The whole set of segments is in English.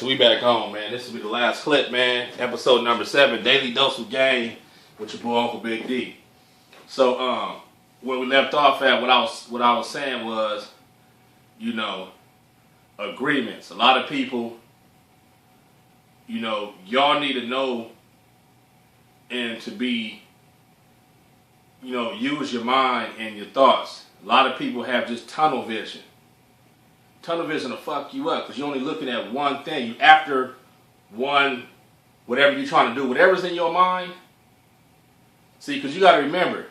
We back home, man. This will be the last clip, man. Episode number 7, Daily Dose of Game with your boy Uncle Big D. So, where we left off at, what I was saying was, agreements. A lot of people, y'all need to know and to be, use your mind and your thoughts. A lot of people have just tunnel vision. Tunnel vision will fuck you up because you're only looking at one thing. You after one, whatever you're trying to do, whatever's in your mind. See, because you got to remember.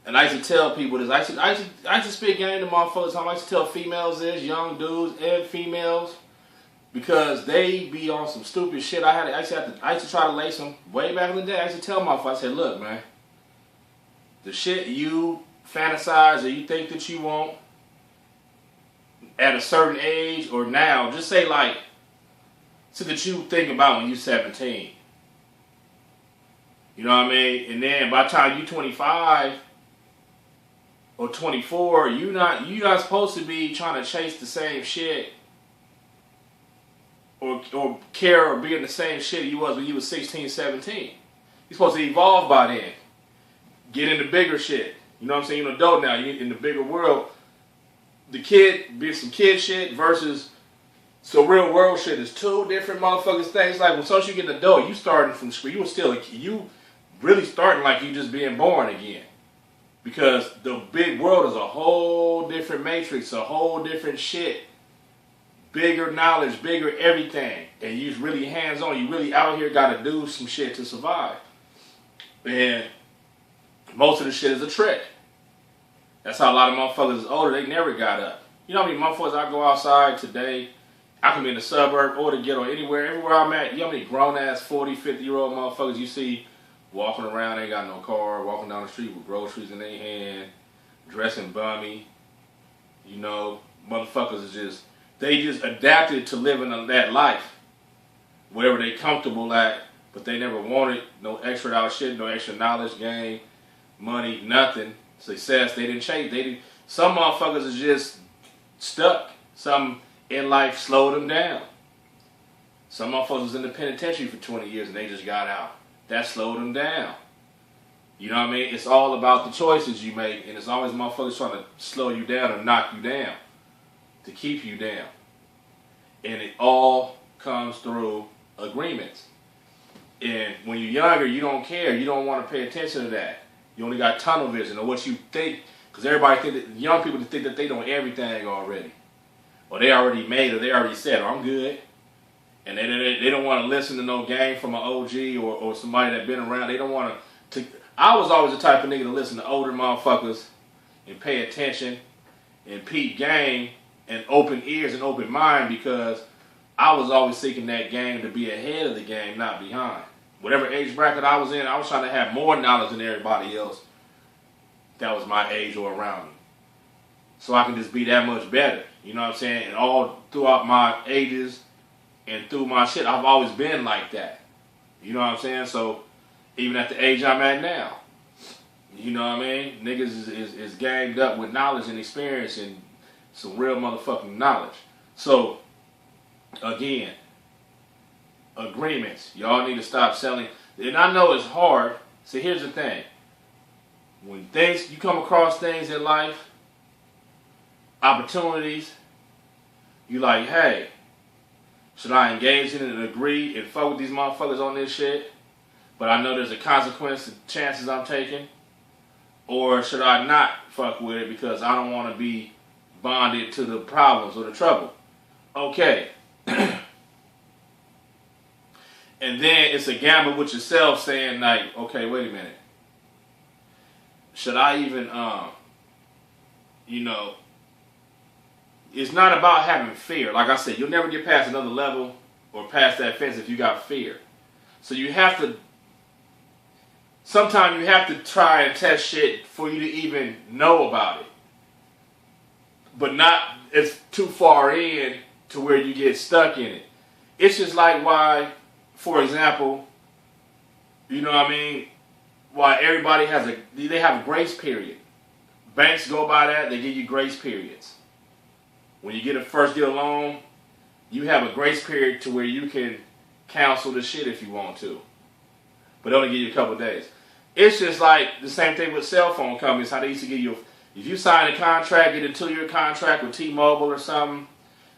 And I used to tell people this. I used to speak game to motherfuckers. I used to tell females this, young dudes and females, because they be on some stupid shit. I used to try to lace them way back in the day. I used to tell motherfuckers, I said, look, man, the shit you fantasize or you think that you want at a certain age or now, just say like, so that you think about when you're 17. You know what I mean? And then by the time you're 25 or 24, you're not supposed to be trying to chase the same shit or care or be in the same shit you was when you was 16, 17. You're supposed to evolve by then. Get into bigger shit. You know what I'm saying? You're an adult now. You're in the bigger world. The kid, be some kid shit versus some real world shit is two different motherfuckers things. Like when once you get an adult, you starting from scratch. You were still a kid. You really starting like you just being born again. Because the big world is a whole different matrix, a whole different shit. Bigger knowledge, bigger everything. And you really hands on. You really out here got to do some shit to survive. And most of the shit is a trick. That's how a lot of motherfuckers is older. They never got up. You know how many motherfuckers I go outside today? I can be in the suburb or the ghetto, everywhere I'm at. You know how many grown-ass 40, 50-year-old motherfuckers you see walking around, ain't got no car, walking down the street with groceries in their hand, dressing bummy. Motherfuckers is just, they just adapted to living that life. Wherever they comfortable at, but they never wanted no extra dollar shit, no extra knowledge, game, money, nothing. Success, they didn't chase. Some motherfuckers is just stuck. Some in life slowed them down. Some motherfuckers was in the penitentiary for 20 years and they just got out. That slowed them down. You know what I mean? It's all about the choices you make, and it's always motherfuckers trying to slow you down or knock you down, to keep you down. And it all comes through agreements. And when you're younger, you don't care. You don't want to pay attention to that. You only got tunnel vision of what you think, because everybody think that young people think that they know everything already, or they already made, or they already said, "I'm good," and they don't want to listen to no game from an OG or somebody that been around. They don't want to. I was always the type of nigga to listen to older motherfuckers and pay attention and peep game and open ears and open mind, because I was always seeking that game to be ahead of the game, not behind. Whatever age bracket I was in, I was trying to have more knowledge than everybody else that was my age or around me. So I can just be that much better. You know what I'm saying? And all throughout my ages and through my shit, I've always been like that. You know what I'm saying? So even at the age I'm at now, you know what I mean? Niggas is ganged up with knowledge and experience and some real motherfucking knowledge. So, again, agreements. Y'all need to stop selling. And I know it's hard. See, here's the thing. When you come across things in life, opportunities, you like, hey, should I engage in it and agree and fuck with these motherfuckers on this shit? But I know there's a consequence to chances I'm taking. Or should I not fuck with it because I don't want to be bonded to the problems or the trouble? Okay. And then it's a gamble with yourself saying like, okay, wait a minute. Should I even, it's not about having fear. Like I said, you'll never get past another level or past that fence if you got fear. So you have to, sometimes you have to try and test shit for you to even know about it. But not it's too far in to where you get stuck in it. It's just like why, for example, you know what I mean, why everybody they have a grace period. Banks go by that, they give you grace periods. When you first get a loan, you have a grace period to where you can cancel the shit if you want to. But they only give you a couple of days. It's just like the same thing with cell phone companies, how they used to give you, if you sign a contract, get a 2-year contract with T-Mobile or something,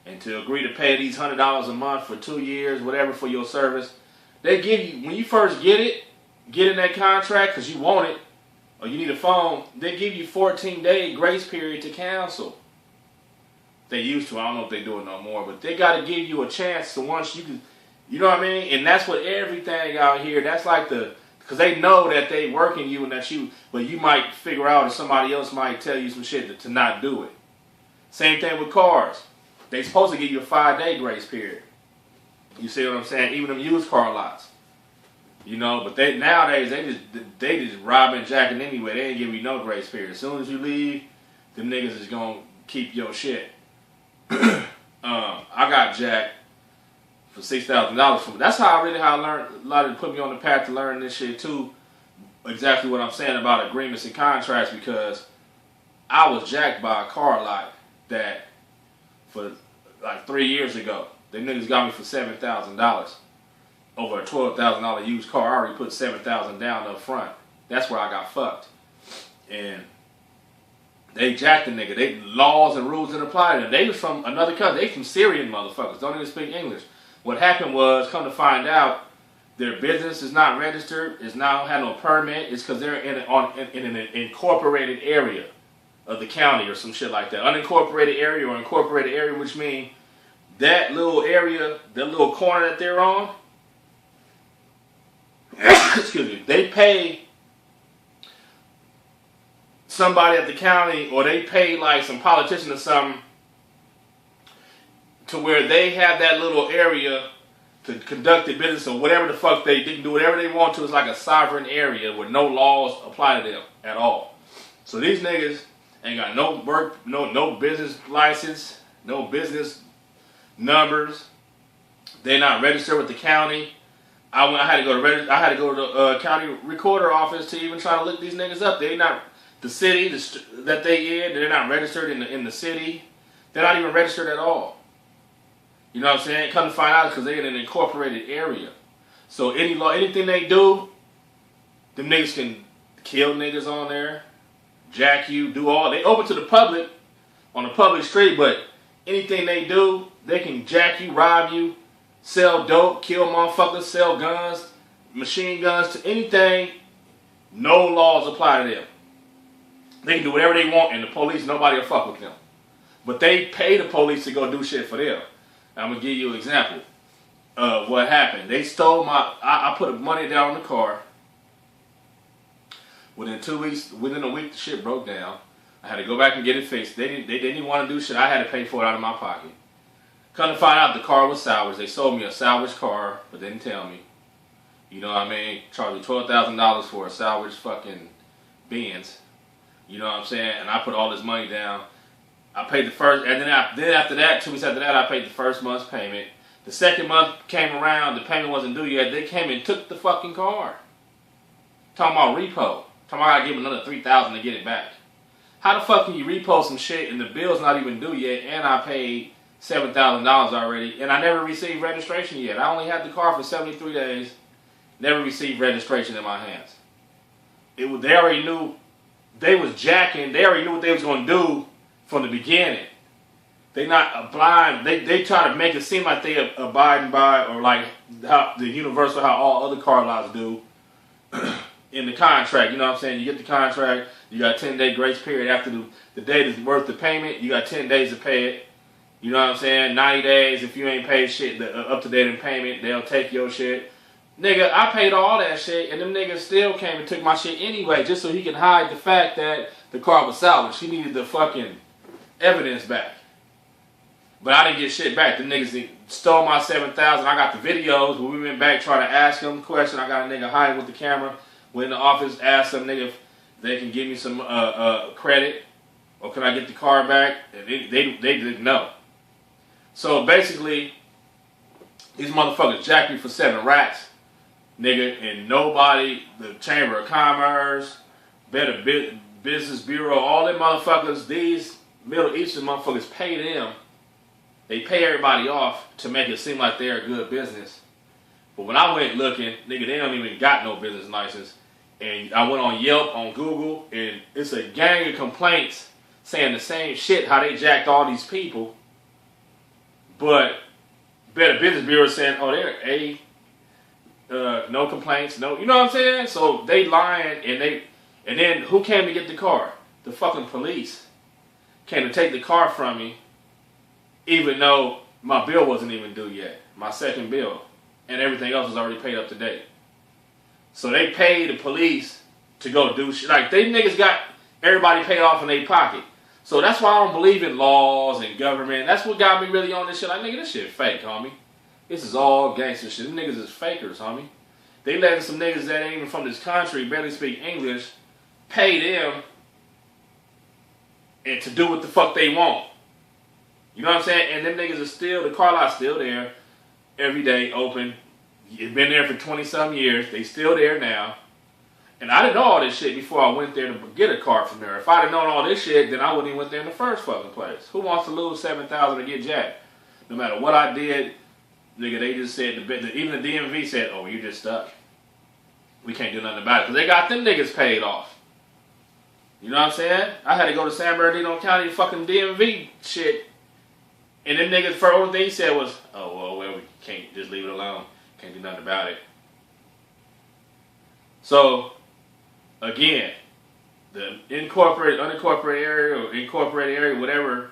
and to agree to pay these $100 a month for 2 years, whatever, for your service, they give you, when you first get in that contract because you want it, or you need a phone, they give you 14-day grace period to cancel. They used to. I don't know if they do it no more, but they got to give you a chance to once you can, you know what I mean? And that's what everything out here, that's like because they know that they working you and that you, but you might figure out, or somebody else might tell you some shit to not do it. Same thing with cars. They supposed to give you a 5-day grace period. You see what I'm saying? Even them used car lots. You know, but they nowadays they just robbing, jacking anyway. They ain't giving you no grace period. As soon as you leave, them niggas is gonna keep your shit. I got jacked for $6,000 from. That's how I learned. A lot of put me on the path to learn this shit too. Exactly what I'm saying about agreements and contracts, because I was jacked by a car lot that for like 3 years ago. Them niggas got me for $7,000. Over a $12,000 used car. I already put $7,000 down up front. That's where I got fucked. And they jacked the nigga. They laws and rules didn't apply to them. They was from another country. They from Syrian motherfuckers. Don't even speak English. What happened was, come to find out, their business is not registered. It's not had no permit. It's because they're in an incorporated area of the county or some shit like that. Unincorporated area or incorporated area, which means that little area, that little corner that they're on, excuse me, they pay somebody at the county, or they pay like some politician or something, to where they have that little area to conduct their business or whatever the fuck they can do whatever they want to. It's like a sovereign area where no laws apply to them at all. So these niggas ain't got no work, no business license, no business numbers. They're not registered with the county. I had to go to the county recorder office to even try to look these niggas up. They not the city that they in. They're not registered in the city. They're not even registered at all. You know what I'm saying? Come to find out, because they're in an incorporated area. So anything they do, them niggas can kill niggas on there, jack you, do all. They open to the public on the public street, but anything they do, they can jack you, rob you, sell dope, kill motherfuckers, sell guns, machine guns, to anything. No laws apply to them. They can do whatever they want, and the police, nobody will fuck with them. But they pay the police to go do shit for them. I'm going to give you an example of what happened. They stole I put money down on the car. Within 2 weeks, within a week, the shit broke down. I had to go back and get it fixed. They didn't want to do shit. I had to pay for it out of my pocket. Come to find out, the car was salvaged. They sold me a salvaged car, but didn't tell me. You know what I mean? Charged me $12,000 for a salvaged fucking Benz. You know what I'm saying? And I put all this money down. I paid the first, and then after that, 2 weeks after that, I paid the first month's payment. The second month came around, the payment wasn't due yet. They came and took the fucking car. Talking about repo. Talking about I gotta give them another $3,000 to get it back. How the fuck can you repo some shit and the bill's not even due yet, and I paid $7,000 already, and I never received registration yet? I only had the car for 73 days, never received registration in my hands. They already knew they was jacking. They already knew what they was gonna do from the beginning. They not blind. They try to make it seem like they abiding by, or like how the universal, how all other car lots do in the contract. You know what I'm saying? You get the contract, you got a 10-day grace period after the date is worth the payment. You got 10 days to pay it. You know what I'm saying? 90 days, if you ain't paid shit up to date in payment, they'll take your shit. Nigga, I paid all that shit, and them niggas still came and took my shit anyway, just so he can hide the fact that the car was salvaged. He needed the fucking evidence back. But I didn't get shit back. The niggas stole my $7,000. I got the videos where we went back trying to ask them a question. I got a nigga hiding with the camera. Went in the office, asked some nigga if they can give me some credit, or can I get the car back? And they didn't know. So basically, these motherfuckers jacked me for 7 racks, nigga, and nobody, the Chamber of Commerce, Better Business Bureau, all them motherfuckers, these Middle Eastern motherfuckers pay them. They pay everybody off to make it seem like they're a good business. But when I went looking, nigga, they don't even got no business license. And I went on Yelp, on Google, and it's a gang of complaints saying the same shit, how they jacked all these people. But Better Business Bureau is saying, oh, they're no complaints, no, you know what I'm saying? So they lying, and then who came to get the car? The fucking police came to take the car from me, even though my bill wasn't even due yet, my second bill, and everything else was already paid up to date. So they paid the police to go do shit. Like, they niggas got everybody paid off in their pocket. So that's why I don't believe in laws and government. That's what got me really on this shit. Like, nigga, this shit fake, homie. This is all gangster shit. Them niggas is fakers, homie. They letting some niggas that ain't even from this country, barely speak English, pay them and to do what the fuck they want. You know what I'm saying? And them niggas are still, the car lot's still there, every day, open. It's been there for 20-some years. They still there now. And I didn't know all this shit before I went there to get a car from there. If I'd have known all this shit, then I wouldn't even went there in the first fucking place. Who wants to lose $7,000 to get jacked? No matter what I did, nigga, they just said, even the DMV said, oh, you're just stuck. We can't do nothing about it. Because they got them niggas paid off. You know what I'm saying? I had to go to San Bernardino County fucking DMV shit. And them niggas, the only thing he said was, oh, well, we can't, just leave it alone. Can't do nothing about it. So, again, the incorporated, unincorporated area, or incorporated area, whatever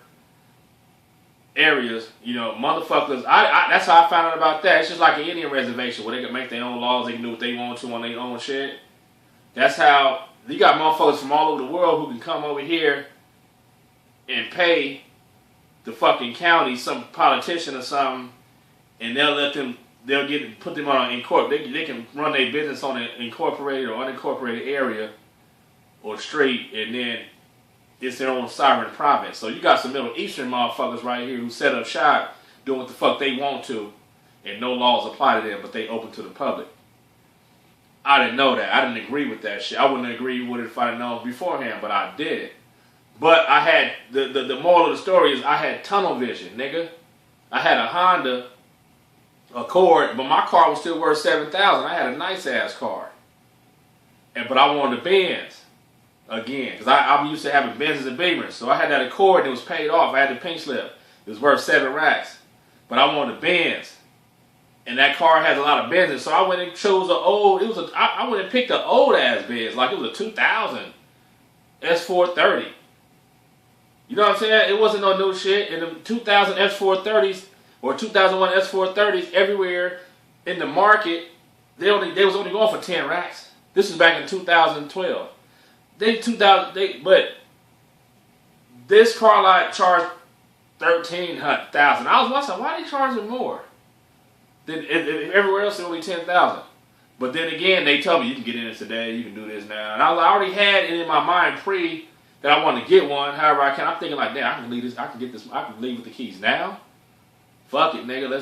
areas, you know, motherfuckers, that's how I found out about that. It's just like an Indian reservation where they can make their own laws, they can do what they want to on their own shit. That's how, you got motherfuckers from all over the world who can come over here and pay the fucking county, some politician or something, and put them on they can run their business on an incorporated or unincorporated area or street, and then it's their own sovereign province. So you got some Middle Eastern motherfuckers right here who set up shop, doing what the fuck they want to, and no laws apply to them, but they open to the public. I didn't know that. I didn't agree with that shit. I wouldn't agree with it if I'd known beforehand, but I did. But I had, the moral of the story is I had tunnel vision, nigga. I had a Honda Accord, but my car was still worth $7,000. I had a nice ass car. But I wanted a Benz again, because I'm used to having Benzes and Beamers. So I had that Accord and it was paid off. I had the pink slip. It was worth 7 racks. But I wanted a Benz. And that car has a lot of Benzes. So I went and chose I went and picked an old ass Benz. Like it was a 2000 S430. You know what I'm saying? It wasn't no new shit. And the 2000 S430s or 2001 S430s everywhere in the market, they was only going for 10 racks. This was back in 2012. But this car lot charged $13,000. I was wondering, why are they charging more? Then everywhere else, it's only $10,000. But then again, they tell me you can get in this today, you can do this now. And I already had it in my mind that I wanted to get one. However I can, I'm thinking like, damn, I can leave this. I can get this. I can leave with the keys now. Fuck it, nigga. Let's